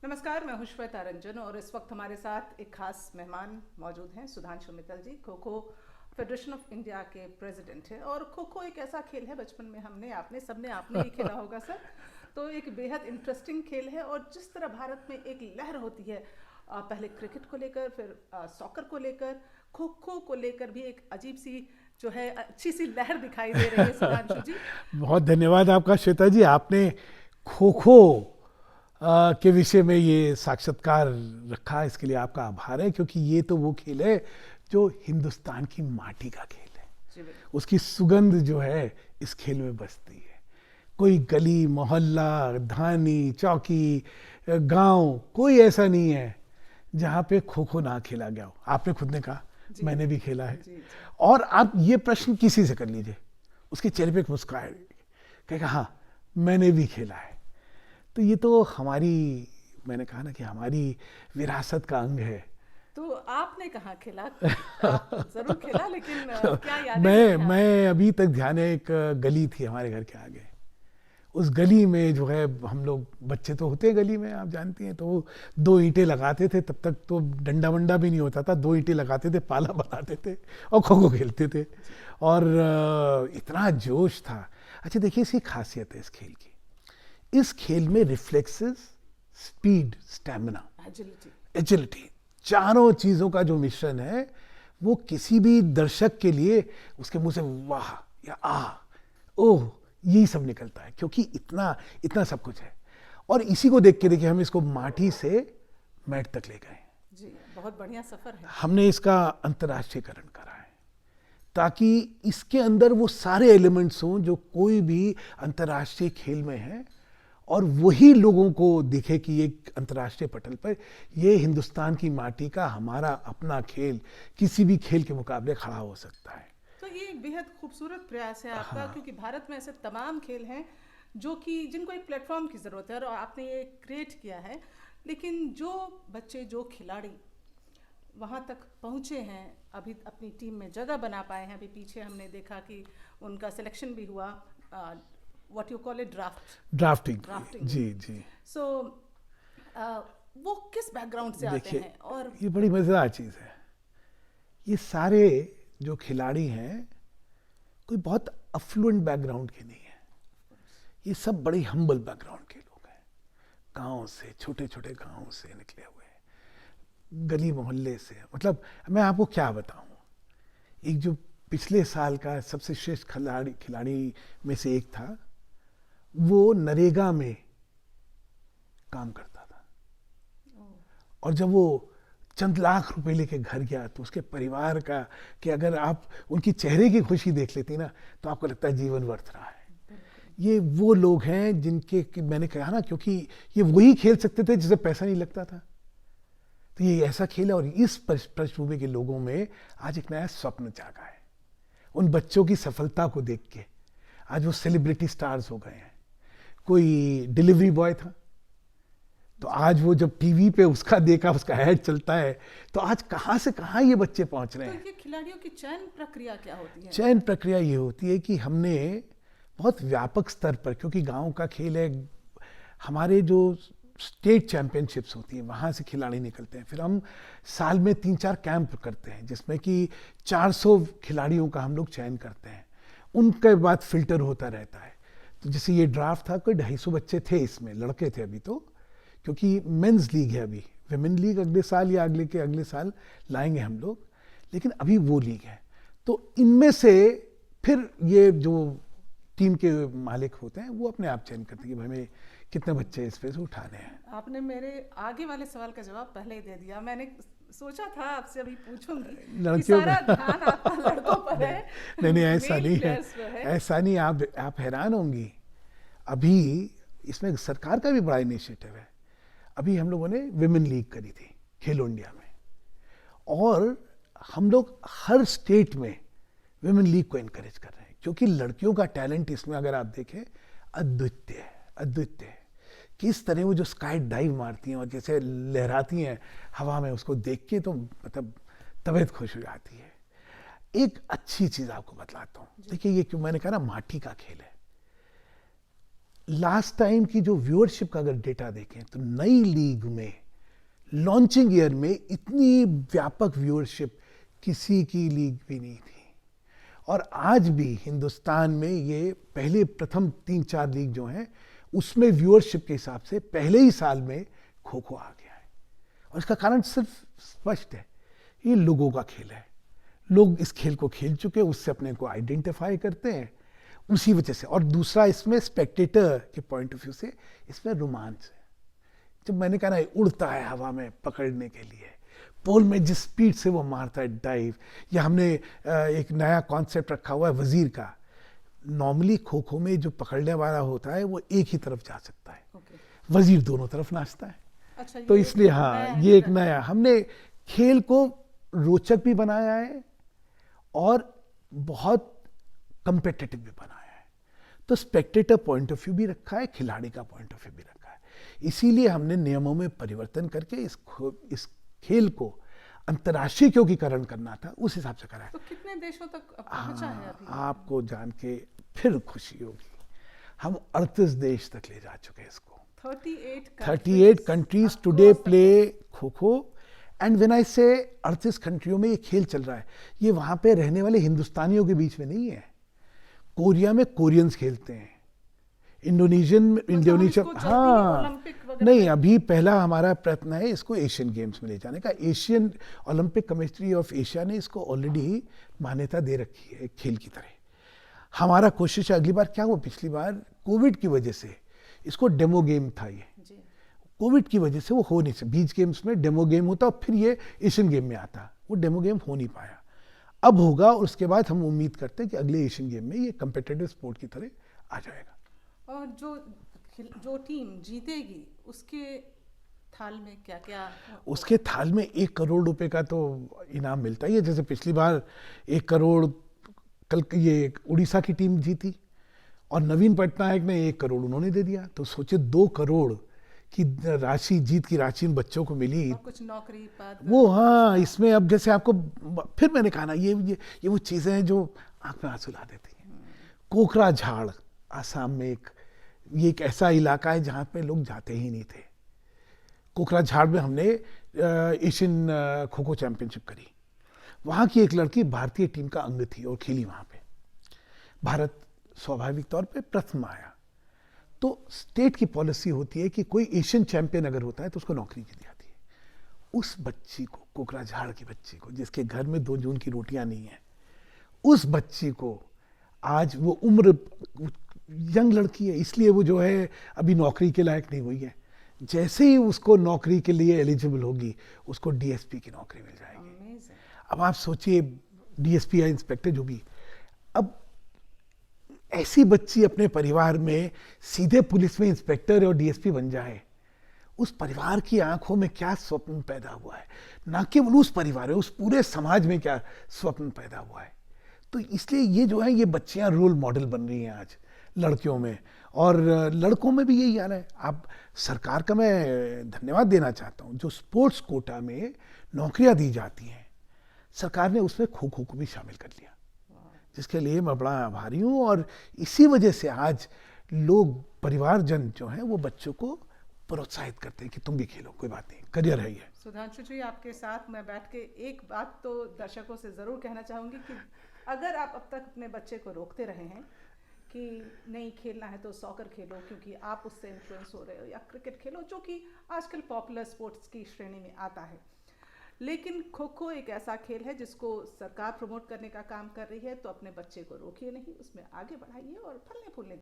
नमस्कार, मैं हूं श्वेता रंजन और इस वक्त हमारे साथ एक खास मेहमान मौजूद हैं, सुधांशु मित्तल जी। Kho kho federation of India के प्रेसिडेंट हैं और खो खो एक ऐसा खेल है, बचपन में हमने आपने सबने आपने ही खेला होगा सर। तो एक बेहद इंटरेस्टिंग खेल है और जिस तरह भारत में एक लहर होती है, पहले क्रिकेट को लेकर, फिर सॉकर को लेकर, खो खो को लेकर भी एक अजीब सी जो है अच्छी सी लहर दिखाई दे रही है सुधांशु जी। बहुत धन्यवाद आपका श्वेता जी। आपने खो खो के विषय में ये साक्षात्कार रखा, इसके लिए आपका आभार है, क्योंकि ये तो वो खेल है जो हिंदुस्तान की माटी का खेल है। जी बिल्कुल। उसकी सुगंध जो है इस खेल में बसती है। कोई गली मोहल्ला धानी चौकी गांव कोई ऐसा नहीं है जहाँ पे खो खो ना खेला गया हो। आपने खुद ने कहा, जी मैंने भी खेला है। जी जी। और आप ये प्रश्न किसी से कर लीजिए, उसके चेहरे पे एक मुस्कुराहट, कहेगा हाँ मैंने भी खेला है। तो ये तो हमारी, मैंने कहा ना कि हमारी विरासत का अंग है। तो आपने कहाँ खेला? आप जरूर खेला, लेकिन क्या यादें मैं हैं मैं अभी तक ध्यान है, एक गली थी हमारे घर के आगे। उस गली में जो है, हम लोग बच्चे तो होते हैं गली में, आप जानती हैं, तो वो दो ईंटें लगाते थे। तब तक तो डंडा वंडा भी नहीं होता था, दो ईंटें लगाते थे, पाला बनाते थे और खो खो खेलते थे। और इतना जोश था। अच्छा देखिए, इसकी खासियत है इस खेल की, इस खेल में reflexes, speed, stamina, agility? Agility, चारों चीजों का जो मिश्रण है, वो किसी भी दर्शक के लिए उसके मुंह से वाह या ओह यही सब निकलता है, क्योंकि इतना इतना सब कुछ है। और इसी को देख के देखिए, हम इसको माटी से मैट तक ले गए। जी, बहुत बढ़िया सफर है। हमने इसका अंतर्राष्ट्रीयकरण करा है, ताकि इसके अंदर वो सारे एलिमेंट्स हों जो कोई भी अंतर्राष्ट्रीय खेल में हैं, और वही लोगों को दिखे कि ये अंतर्राष्ट्रीय पटल पर ये हिंदुस्तान की माटी का हमारा अपना खेल किसी भी खेल के मुकाबले खड़ा हो सकता है। तो ये एक बेहद खूबसूरत प्रयास है आपका, हाँ क्योंकि भारत में ऐसे तमाम खेल हैं जो कि जिनको एक प्लेटफॉर्म की ज़रूरत है और आपने ये क्रिएट किया है। लेकिन जो बच्चे, जो खिलाड़ी वहाँ तक पहुँचे हैं, अभी अपनी टीम में जगह बना पाए हैं, अभी पीछे हमने देखा कि उनका सिलेक्शन भी हुआ, what you call it, drafting. Drafting. जी जी। सो वो किस बैकग्राउंड से आते देखिए, हैं? और ये बड़ी मज़ेदार चीज़ है। ये सारे जो खिलाड़ी हैं कोई बहुत अफ्लुएंट बैकग्राउंड के नहीं है। ये सब बड़े हम्बल बैकग्राउंड के लोग हैं, गांव से, छोटे छोटे गांव से निकले हुए हैं, गली मोहल्ले से। मतलब मैं आपको क्या बताऊं, एक जो पिछले साल का सबसे श्रेष्ठ खिलाड़ी खिलाड़ी में से एक था, वो नरेगा में काम करता था। और जब वो चंद लाख रुपए लेके घर गया, तो उसके परिवार का, कि अगर आप उनकी चेहरे की खुशी देख लेती ना, तो आपको लगता है जीवन व्यर्थ रहा है। ये वो लोग हैं जिनके, कि मैंने कहा ना, क्योंकि ये वही खेल सकते थे जिसे पैसा नहीं लगता था। तो ये ऐसा खेल है, और इस पृष्ठभूमि के लोगों में आज एक नया स्वप्न जागा है। उन बच्चों की सफलता को देख के आज वो सेलिब्रिटी स्टार्स हो गए हैं। कोई डिलीवरी बॉय था, तो आज वो जब टीवी पे उसका देखा, उसका ऐड चलता है, तो आज कहाँ से कहाँ ये बच्चे पहुंच रहे तो हैं। ये खिलाड़ियों की चयन प्रक्रिया क्या होती है? चयन प्रक्रिया ये होती है कि हमने बहुत व्यापक स्तर पर, क्योंकि गांव का खेल है, हमारे जो स्टेट चैंपियनशिप्स होती हैं वहाँ से खिलाड़ी निकलते हैं। फिर हम साल में 3-4 कैंप करते हैं, जिसमें कि 400 खिलाड़ियों का हम लोग चयन करते हैं। उनके बाद फिल्टर होता रहता है। तो जैसे ये ड्राफ्ट था, कोई 250 बच्चे थे इसमें, लड़के थे अभी तो, क्योंकि मेंस लीग है अभी। विमेन लीग अगले साल या अगले के अगले साल लाएंगे हम लोग, लेकिन अभी वो लीग है। तो इनमें से फिर ये जो टीम के मालिक होते हैं, वो अपने आप चयन करते हैं कि हमें कितने बच्चे इस पे से उठाने हैं। आपने मेरे आगे वाले सवाल का जवाब पहले ही दे दिया। मैंने सोचा था आपसे अभी पूछूंगी कि लड़कियों सारा का ध्यान आपका लड़कों पर है, नहीं नहीं, ऐसा मेल नहीं है, प्लेयर्स पर है। ऐसा नहीं। आप हैरान होंगी, अभी इसमें सरकार का भी बड़ा इनिशिएटिव है। अभी हम लोगों ने विमेन लीग करी थी खेलो इंडिया में, और हम लोग हर स्टेट में विमेन लीग को इनकरेज कर रहे हैं, क्योंकि लड़कियों का टैलेंट इसमें अगर आप देखें अद्वितीय है, अद्वितीय है। किस तरह वो जो स्काई डाइव मारती हैं और जैसे लहराती हैं हवा में, उसको देख के तो मतलब तबीयत खुश हो जाती है। एक अच्छी चीज आपको बतलाता हूँ, देखिए ये क्यों मैंने कहा ना माटी का खेल है। लास्ट टाइम की जो व्यूअरशिप का अगर डेटा देखें तो नई लीग में लॉन्चिंग ईयर में इतनी व्यापक व्यूअरशिप किसी की लीग भी नहीं थी। और आज भी हिंदुस्तान में ये पहले प्रथम 3-4 लीग जो हैं उसमें व्यूअरशिप के हिसाब से पहले ही साल में खो खो आ गया है। और इसका कारण सिर्फ स्पष्ट है, ये लोगों का खेल है। लोग इस खेल को खेल चुके, उससे अपने को आइडेंटिफाई करते हैं, उसी वजह से। और दूसरा इसमें स्पेक्टेटर के पॉइंट ऑफ व्यू से इसमें रोमांच है। जब मैंने कहा ना उड़ता है हवा में पकड़ने के लिए, पोल में जिस स्पीड से वो मारता है डाइव, या हमने एक नया कॉन्सेप्ट रखा हुआ है वजीर का। नॉर्मली खो खो में जो पकड़ने वाला होता है वो एक ही तरफ जा सकता है, वजीर दोनों तरफ नाचता है। अच्छा, तो इसलिए हाँ, ये एक नया हमने खेल को रोचक भी बनाया है और बहुत कंपेटिटिव भी बनाया है। तो स्पेक्टेटर पॉइंट ऑफ व्यू भी रखा है, खिलाड़ी का पॉइंट ऑफ व्यू भी रखा है। इसीलिए हमने नियमों में परिवर्तन करके इस खेल को अंतर्राष्ट्रीय क्योंकरण करना था, उस हिसाब से करा है। तो कितने देशों तक पहुंचा है अभी? आपको जान के फिर खुशी होगी, हम 38 देश तक ले जा चुके हैं इसको। 38 countries today play kho kho. And when I से 38 कंट्रियों में ये खेल चल रहा है, ये वहां पे रहने वाले हिंदुस्तानियों के बीच में नहीं है। कोरिया में कोरियंस खेलते हैं, इंडोनेशिया हाँ नहीं, अभी पहला हमारा प्रयत्न है इसको एशियन गेम्स में ले जाने का। Asian Olympic committee of Asia ने इसको ऑलरेडी मान्यता दे रखी है खेल की तरह। हमारा कोशिश है, अगली बार क्या हुआ, पिछली बार कोविड की वजह से इसको डेमो गेम था, ये कोविड की वजह से वो हो नहीं सकता। बीच गेम्स में डेमो गेम होता और फिर ये एशियन गेम में आता, वो डेमो गेम हो नहीं पाया। अब होगा और उसके बाद हम उम्मीद करते हैं कि अगले एशियन गेम में ये कम्पिटिटिव स्पोर्ट की तरह आ जाएगा। और जो टीम जीतेगी उसके थाल में क्या क्या? उसके थाल में 1 करोड़ रुपए का तो इनाम मिलता ही है। जैसे पिछली बार 1 करोड़ कल ये उड़ीसा की टीम जीती और नवीन पटनायक ने 1 करोड़ उन्होंने दे दिया। तो सोचे 2 करोड़ की राशि, जीत की राशि बच्चों को मिली। और कुछ नौकरी पद वो हाँ, इसमें अब जैसे आपको फिर मैंने कहा ना, ये वो चीज़ें हैं जो आँख में आंसू ला देती हैं। कोकराझाड़ आसाम में ये एक ऐसा इलाका है जहाँ पे लोग जाते ही नहीं थे। कोकराझाड़ में हमने एशियन खो खो चैंपियनशिप करी। वहाँ की एक लड़की भारतीय टीम का अंग थी और खेली वहाँ पे। भारत स्वाभाविक तौर पे प्रथम आया। तो स्टेट की पॉलिसी होती है कि कोई एशियन चैंपियन अगर होता है तो उसको नौकरी दी जाती है। उस बच्ची को, कोकराझाड़ की बच्ची को, जिसके घर में 2 जून की रोटियां नहीं है, उस बच्ची को आज वो उम्र यंग लड़की है, इसलिए वो जो है अभी नौकरी के लायक नहीं हुई है। जैसे ही उसको नौकरी के लिए एलिजिबल होगी, उसको डीएसपी की नौकरी मिल जाएगी। अब आप सोचिए, डीएसपी या इंस्पेक्टर जो भी, अब ऐसी बच्ची अपने परिवार में सीधे पुलिस में इंस्पेक्टर और डीएसपी बन जाए, उस परिवार की आंखों में क्या स्वप्न पैदा हुआ है। ना केवल उस परिवार में, उस पूरे समाज में क्या स्वप्न पैदा हुआ है। तो इसलिए ये जो है, ये बच्चियां रोल मॉडल बन रही हैं आज लड़कियों में, और लड़कों में भी यही हाल है। आप सरकार का मैं धन्यवाद देना चाहता हूँ, जो स्पोर्ट्स कोटा में नौकरियां दी जाती हैं, सरकार ने उसमें खो खो को भी शामिल कर लिया, जिसके लिए मैं बड़ा आभारी हूँ। और इसी वजह से आज लोग, परिवारजन जो हैं, वो बच्चों को प्रोत्साहित करते हैं कि तुम भी खेलो, कोई बात नहीं, करियर है ये। सुधांशु जी, आपके साथ मैं बैठ के एक बात तो दर्शकों से ज़रूर कहना चाहूँगी कि अगर आप अब तक अपने बच्चे को रोकते रहे हैं कि नहीं खेलना है तो सॉकर खेलो क्योंकि आप उससे इन्फ्लुएंस हो रहे हो, या क्रिकेट खेलो जो कि आजकल पॉपुलर स्पोर्ट्स की श्रेणी में आता है, लेकिन खो खो एक ऐसा खेल है जिसको सरकार प्रमोट करने का काम कर रही है, तो अपने बच्चे को रोकिए नहीं, उसमें आगे बढ़ाइए और फलने फूलने